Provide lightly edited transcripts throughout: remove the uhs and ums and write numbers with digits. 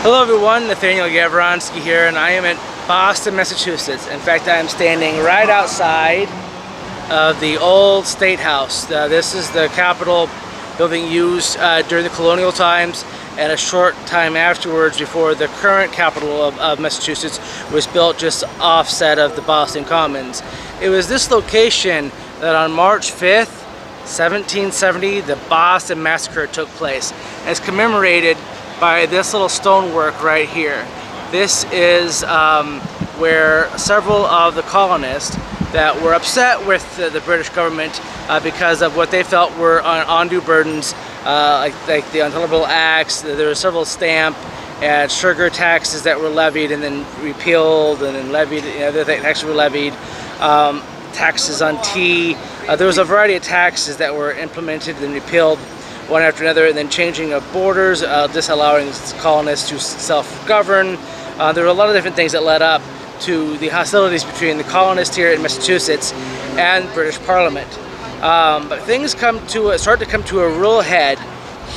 Hello everyone, Nathaniel Gavronsky here, and I am in Boston, Massachusetts. In fact, I am standing right outside of the old State House. This is the Capitol building used during the colonial times and a short time afterwards before the current Capitol of Massachusetts was built just offset of the Boston Commons. It was this location that on March 5th, 1770, the Boston Massacre took place. It's commemorated by this little stonework right here. This is where several of the colonists that were upset with the British government because of what they felt were undue burdens, like the Intolerable Acts. There were several stamp and sugar taxes that were levied and then repealed and then levied, other taxes were levied, taxes on tea. There was a variety of taxes that were implemented and repealed one after another, and then changing of borders, disallowing colonists to self-govern. There were a lot of different things that led up to the hostilities between the colonists here in Massachusetts and British Parliament. But things start to come to a real head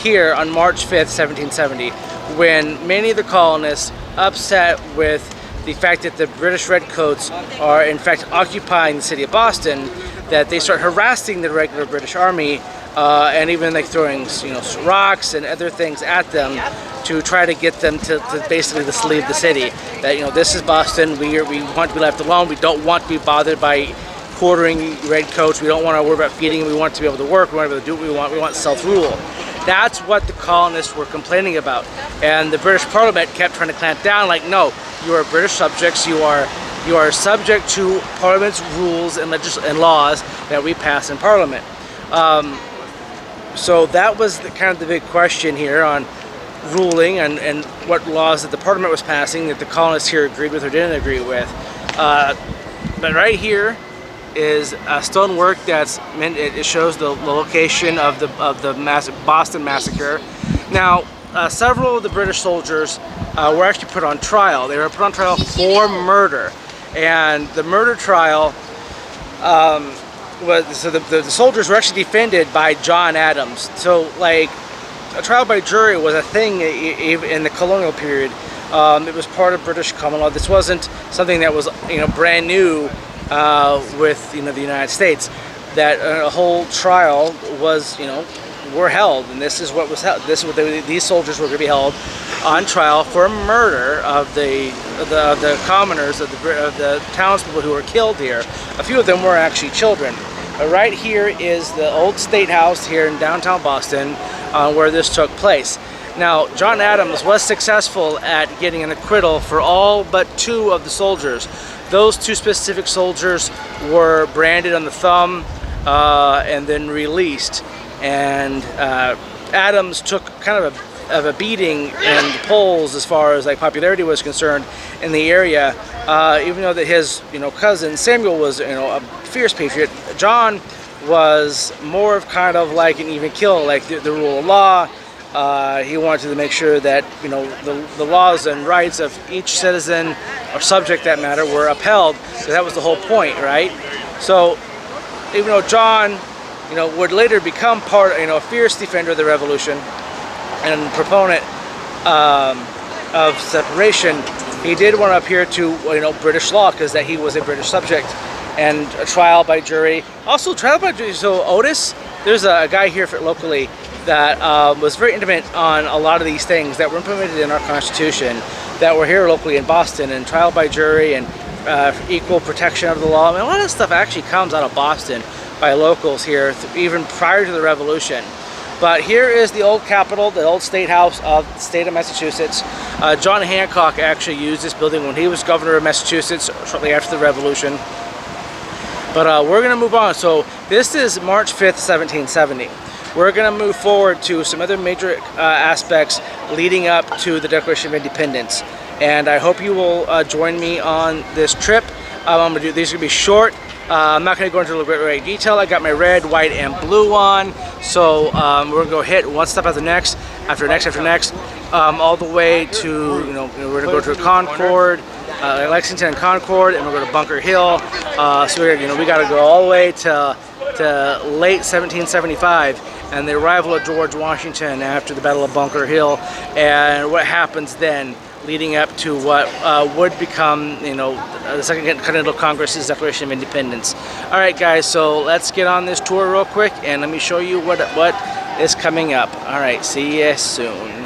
here on March 5th, 1770, when many of the colonists, upset with the fact that the British Redcoats are in fact occupying the city of Boston, that they start harassing the regular British Army and even like throwing rocks and other things at them to try to get them to basically just leave the city. That this is Boston, we want to be left alone, we don't want to be bothered by quartering redcoats, we don't want to worry about feeding, we want to be able to work, we want to be able to do what we want self-rule. That's what the colonists were complaining about, and the British Parliament kept trying to clamp down, like, no, you are British subjects, you are subject to Parliament's rules and laws that we pass in Parliament. So that was kind of the big question here on ruling and what laws that the Parliament was passing that the colonists here agreed with or didn't agree with. But right here is a stonework it shows the location of the Boston Massacre. Now, several of the British soldiers were actually put on trial. They were put on trial for murder, and the murder trial the soldiers were actually defended by John Adams. So, like, a trial by jury was a thing in the colonial period. It was part of British common law. This wasn't something that was brand new with the United States. That a whole trial was were held, and this is what was held. This is what these soldiers were going to be held on trial for murder of the commoners, of the townspeople who were killed here. A few of them were actually children. Right here is the old State House here in downtown Boston, where this took place. Now, John Adams was successful at getting an acquittal for all but 2 of the soldiers. Those 2 specific soldiers were branded on the thumb and then released. And Adams took kind of a beating in the polls as far as like popularity was concerned in the area. Even though that his cousin Samuel was a fierce patriot, John was more of kind of like an even kill, like the rule of law. He wanted to make sure that the laws and rights of each citizen or subject that matter were upheld. So that was the whole point, right? So even though John would later become a fierce defender of the revolution and proponent of separation, he did want to appear to British law because that he was a British subject. And a trial by jury, also trial by jury. So Otis, there's a guy here locally that was very intimate on a lot of these things that were implemented in our Constitution that were here locally in Boston, and trial by jury and equal protection of the law. I mean, a lot of stuff actually comes out of Boston by locals here, even prior to the Revolution. But here is the old Capitol, the old State House of the state of Massachusetts. John Hancock actually used this building when he was governor of Massachusetts shortly after the Revolution. But we're going to move on. So this is March 5th, 1770. We're going to move forward to some other major aspects leading up to the Declaration of Independence. And I hope you will join me on this trip. These are going to be short. I'm not going to go into great detail. I got my red, white, and blue on. So we're going to go hit one step after next, all the way to, we're going to go to Concord, Lexington and Concord, and we're going to Bunker Hill. So we got to go all the way to late 1775, and the arrival of George Washington after the Battle of Bunker Hill, and what happens then, leading up to what would become, the Second Continental Congress's Declaration of Independence. All right, guys, so let's get on this tour real quick, and let me show you what is coming up. All right, see you soon.